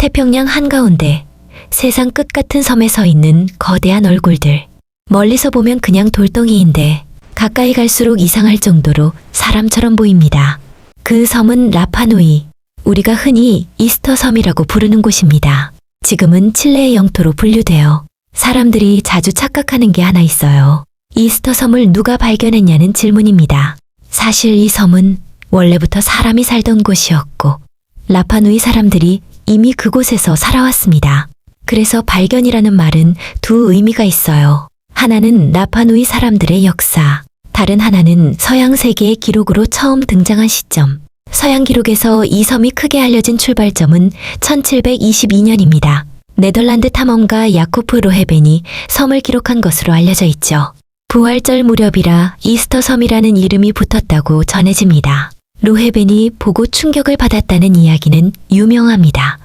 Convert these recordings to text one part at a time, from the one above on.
태평양 한가운데 세상 끝 같은 섬에 서 있는 거대한 얼굴들. 멀리서 보면 그냥 돌덩이인데 가까이 갈수록 이상할 정도로 사람처럼 보입니다. 그 섬은 라파누이, 우리가 흔히 이스터 섬이라고 부르는 곳입니다. 지금은 칠레의 영토로 분류되어 사람들이 자주 착각하는 게 하나 있어요. 이스터 섬을 누가 발견했냐는 질문입니다. 사실 이 섬은 원래부터 사람이 살던 곳이었고 라파누이 사람들이 이미 그곳에서 살아왔습니다. 그래서 발견이라는 말은 두 의미가 있어요. 하나는 라파누이 사람들의 역사, 다른 하나는 서양 세계의 기록으로 처음 등장한 시점. 서양 기록에서 이 섬이 크게 알려진 출발점은 1722년입니다. 네덜란드 탐험가 야코프 로헤벤이 섬을 기록한 것으로 알려져 있죠. 부활절 무렵이라 이스터 섬이라는 이름이 붙었다고 전해집니다. 로헤벤이 보고 충격을 받았다는 이야기는 유명합니다.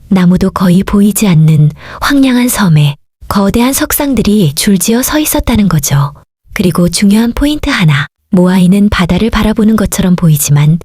나무도 거의 보이지 않는 황량한 섬에 거대한 석상들이 줄지어 서 있었다는 거죠. 그리고 중요한 포인트 하나, 모아이는 바다를 바라보는 것처럼 보이지만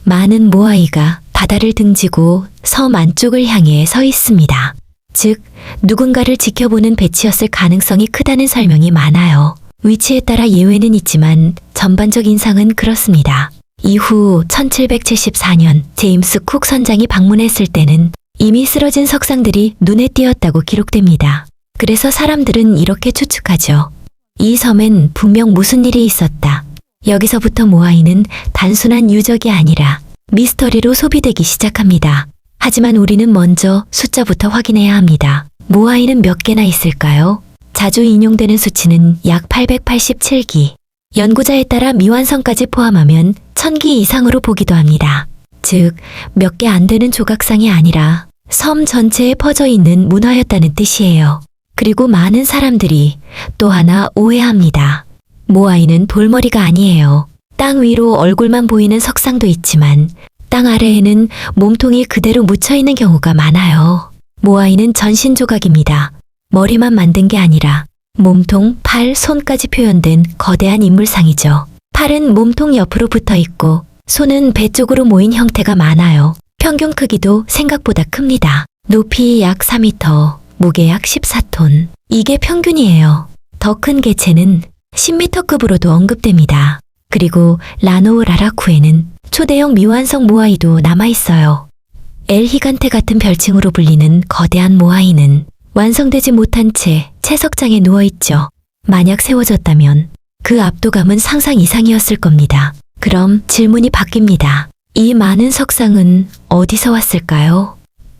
많은 모아이가 바다를 등지고 섬 안쪽을 향해 서 있습니다. 즉, 누군가를 지켜보는 배치였을 가능성이 크다는 설명이 많아요. 위치에 따라 예외는 있지만 전반적 인상은 그렇습니다. 이후 1774년 제임스 쿡 선장이 방문했을 때는 이미 쓰러진 석상들이 눈에 띄었다고 기록됩니다. 그래서 사람들은 이렇게 추측하죠. 이 섬엔 분명 무슨 일이 있었다. 여기서부터 모아이는 단순한 유적이 아니라 미스터리로 소비되기 시작합니다. 하지만 우리는 먼저 숫자부터 확인해야 합니다. 모아이는 몇 개나 있을까요? 자주 인용되는 수치는 약 887기. 연구자에 따라 미완성까지 포함하면 1000기 이상으로 보기도 합니다. 즉, 몇 개 안 되는 조각상이 아니라 섬 전체에 퍼져 있는 문화였다는 뜻이에요. 그리고 많은 사람들이 또 하나 오해합니다. 모아이는 돌머리가 아니에요. 땅 위로 얼굴만 보이는 석상도 있지만 땅 아래에는 몸통이 그대로 묻혀있는 경우가 많아요. 모아이는 전신 조각입니다. 머리만 만든 게 아니라 몸통, 팔, 손까지 표현된 거대한 인물상이죠. 팔은 몸통 옆으로 붙어 있고 손은 배 쪽으로 모인 형태가 많아요. 평균 크기도 생각보다 큽니다. 높이 약 4m, 무게 약 14톤. 이게 평균이에요. 더 큰 개체는 10m급으로도 언급됩니다. 그리고 라노 라라쿠에는 초대형 미완성 모아이도 남아있어요. 엘 히간테 같은 별칭으로 불리는 거대한 모아이는 완성되지 못한 채 채석장에 누워있죠. 만약 세워졌다면 그 압도감은 상상 이상이었을 겁니다. 그럼 질문이 바뀝니다. 이 많은 석상은 어디서 왔을까요?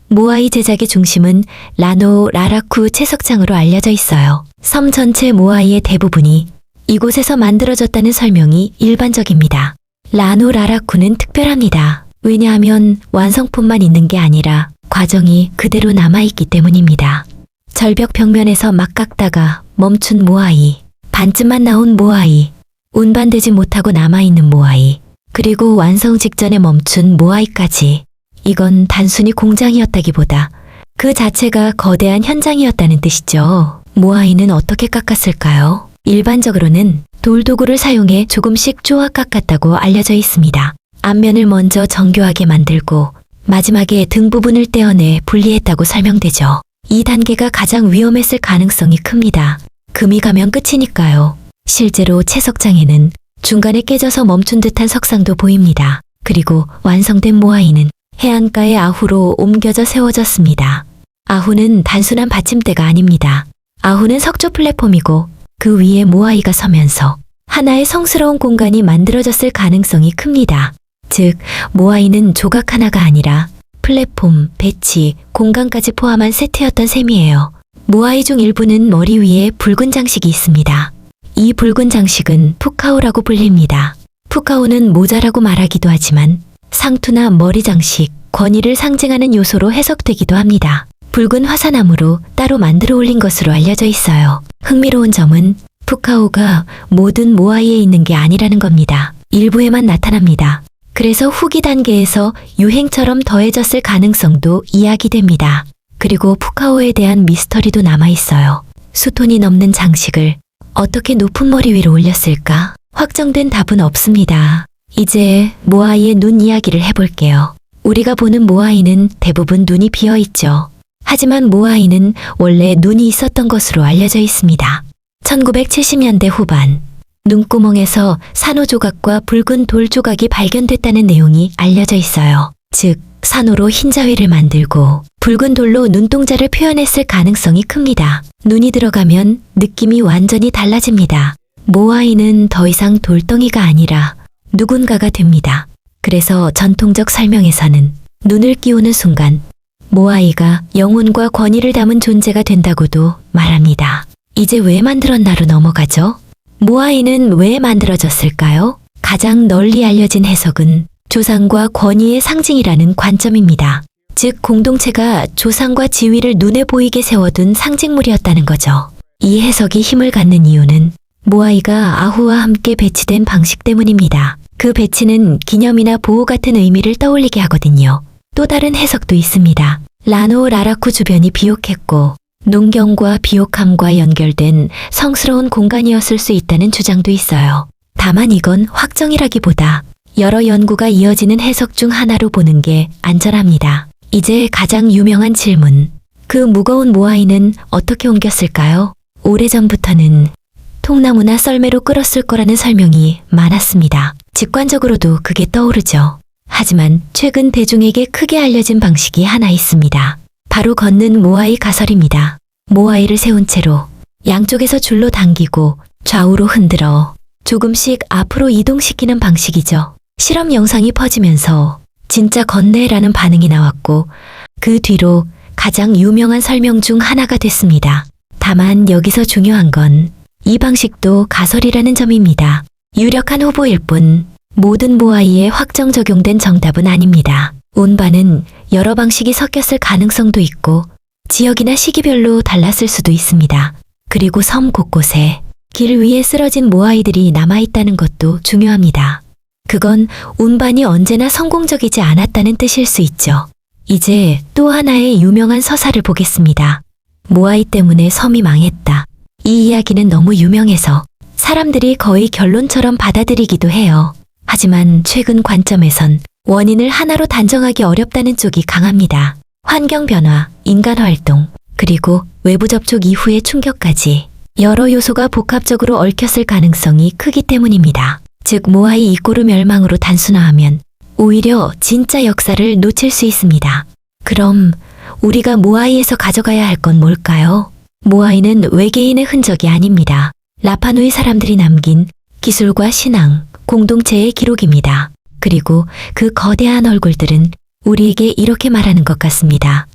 모아이 제작의 중심은 라노 라라쿠 채석장으로 알려져 있어요. 섬 전체 모아이의 대부분이 이곳에서 만들어졌다는 설명이 일반적입니다. 라노 라라쿠는 특별합니다. 왜냐하면 완성품만 있는 게 아니라 과정이 그대로 남아있기 때문입니다. 절벽 벽면에서 막 깎다가 멈춘 모아이, 반쯤만 나온 모아이, 운반되지 못하고 남아있는 모아이, 그리고 완성 직전에 멈춘 모아이까지. 이건 단순히 공장이었다기보다 그 자체가 거대한 현장이었다는 뜻이죠. 모아이는 어떻게 깎았을까요? 일반적으로는 돌도구를 사용해 조금씩 쪼아 깎았다고 알려져 있습니다. 앞면을 먼저 정교하게 만들고 마지막에 등 부분을 떼어내 분리했다고 설명되죠. 이 단계가 가장 위험했을 가능성이 큽니다. 금이 가면 끝이니까요. 실제로 채석장에는 중간에 깨져서 멈춘 듯한 석상도 보입니다. 그리고 완성된 모아이는 해안가의 아후로 옮겨져 세워졌습니다. 아후는 단순한 받침대가 아닙니다. 아후는 석조 플랫폼이고 그 위에 모아이가 서면서 하나의 성스러운 공간이 만들어졌을 가능성이 큽니다. 즉, 모아이는 조각 하나가 아니라 플랫폼, 배치, 공간까지 포함한 세트였던 셈이에요. 모아이 중 일부는 머리 위에 붉은 장식이 있습니다. 이 붉은 장식은 푸카오라고 불립니다. 푸카오는 모자라고 말하기도 하지만 상투나 머리 장식, 권위를 상징하는 요소로 해석되기도 합니다. 붉은 화산암으로 따로 만들어 올린 것으로 알려져 있어요. 흥미로운 점은 푸카오가 모든 모아이에 있는 게 아니라는 겁니다. 일부에만 나타납니다. 그래서 후기 단계에서 유행처럼 더해졌을 가능성도 이야기됩니다. 그리고 푸카오에 대한 미스터리도 남아있어요. 수톤이 넘는 장식을 어떻게 높은 머리 위로 올렸을까? 확정된 답은 없습니다. 이제 모아이의 눈 이야기를 해볼게요. 우리가 보는 모아이는 대부분 눈이 비어 있죠. 하지만 모아이는 원래 눈이 있었던 것으로 알려져 있습니다. 1970년대 후반, 눈구멍에서 산호 조각과 붉은 돌 조각이 발견됐다는 내용이 알려져 있어요. 즉, 산호로 흰자위를 만들고 붉은 돌로 눈동자를 표현했을 가능성이 큽니다. 눈이 들어가면 느낌이 완전히 달라집니다. 모아이는 더 이상 돌덩이가 아니라 누군가가 됩니다. 그래서 전통적 설명에서는 눈을 끼우는 순간 모아이가 영혼과 권위를 담은 존재가 된다고도 말합니다. 이제 왜 만들었나로 넘어가죠? 모아이는 왜 만들어졌을까요? 가장 널리 알려진 해석은 조상과 권위의 상징이라는 관점입니다. 즉, 공동체가 조상과 지위를 눈에 보이게 세워둔 상징물이었다는 거죠. 이 해석이 힘을 갖는 이유는 모아이가 아후와 함께 배치된 방식 때문입니다. 그 배치는 기념이나 보호 같은 의미를 떠올리게 하거든요. 또 다른 해석도 있습니다. 라노 라라쿠 주변이 비옥했고 농경과 비옥함과 연결된 성스러운 공간이었을 수 있다는 주장도 있어요. 다만 이건 확정이라기보다 여러 연구가 이어지는 해석 중 하나로 보는 게 안전합니다. 이제 가장 유명한 질문. 그 무거운 모아이는 어떻게 옮겼을까요? 오래전부터는 통나무나 썰매로 끌었을 거라는 설명이 많았습니다. 직관적으로도 그게 떠오르죠. 하지만 최근 대중에게 크게 알려진 방식이 하나 있습니다. 바로 걷는 모아이 가설입니다. 모아이를 세운 채로 양쪽에서 줄로 당기고 좌우로 흔들어 조금씩 앞으로 이동시키는 방식이죠. 실험 영상이 퍼지면서 진짜 걷네라는 반응이 나왔고 그 뒤로 가장 유명한 설명 중 하나가 됐습니다. 다만 여기서 중요한 건 이 방식도 가설이라는 점입니다. 유력한 후보일 뿐 모든 모아이에 확정 적용된 정답은 아닙니다. 운반은 여러 방식이 섞였을 가능성도 있고 지역이나 시기별로 달랐을 수도 있습니다. 그리고 섬 곳곳에 길 위에 쓰러진 모아이들이 남아있다는 것도 중요합니다. 그건 운반이 언제나 성공적이지 않았다는 뜻일 수 있죠. 이제 또 하나의 유명한 서사를 보겠습니다. 모아이 때문에 섬이 망했다. 이 이야기는 너무 유명해서 사람들이 거의 결론처럼 받아들이기도 해요. 하지만 최근 관점에선 원인을 하나로 단정하기 어렵다는 쪽이 강합니다. 환경 변화, 인간 활동, 그리고 외부 접촉 이후의 충격까지 여러 요소가 복합적으로 얽혔을 가능성이 크기 때문입니다. 즉, 모아이 이꼬르 멸망으로 단순화하면 오히려 진짜 역사를 놓칠 수 있습니다. 그럼 우리가 모아이에서 가져가야 할 건 뭘까요? 모아이는 외계인의 흔적이 아닙니다. 라파누이 사람들이 남긴 기술과 신앙, 공동체의 기록입니다. 그리고 그 거대한 얼굴들은 우리에게 이렇게 말하는 것 같습니다.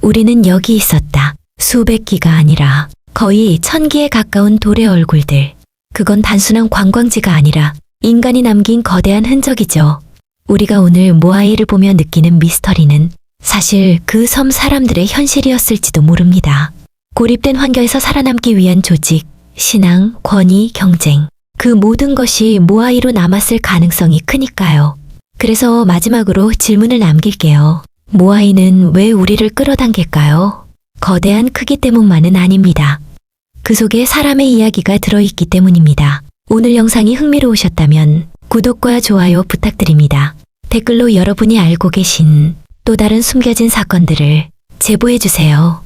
우리는 여기 있었다. 수백 기가 아니라 거의 1000기에 가까운 돌의 얼굴들. 그건 단순한 관광지가 아니라 인간이 남긴 거대한 흔적이죠. 우리가 오늘 모아이를 보며 느끼는 미스터리는 사실 그 섬 사람들의 현실이었을지도 모릅니다. 고립된 환경에서 살아남기 위한 조직, 신앙, 권위, 경쟁. 그 모든 것이 모아이로 남았을 가능성이 크니까요. 그래서 마지막으로 질문을 남길게요. 모아이는 왜 우리를 끌어당길까요? 거대한 크기 때문만은 아닙니다. 그 속에 사람의 이야기가 들어있기 때문입니다. 오늘 영상이 흥미로우셨다면 구독과 좋아요 부탁드립니다. 댓글로 여러분이 알고 계신 또 다른 숨겨진 사건들을 제보해주세요.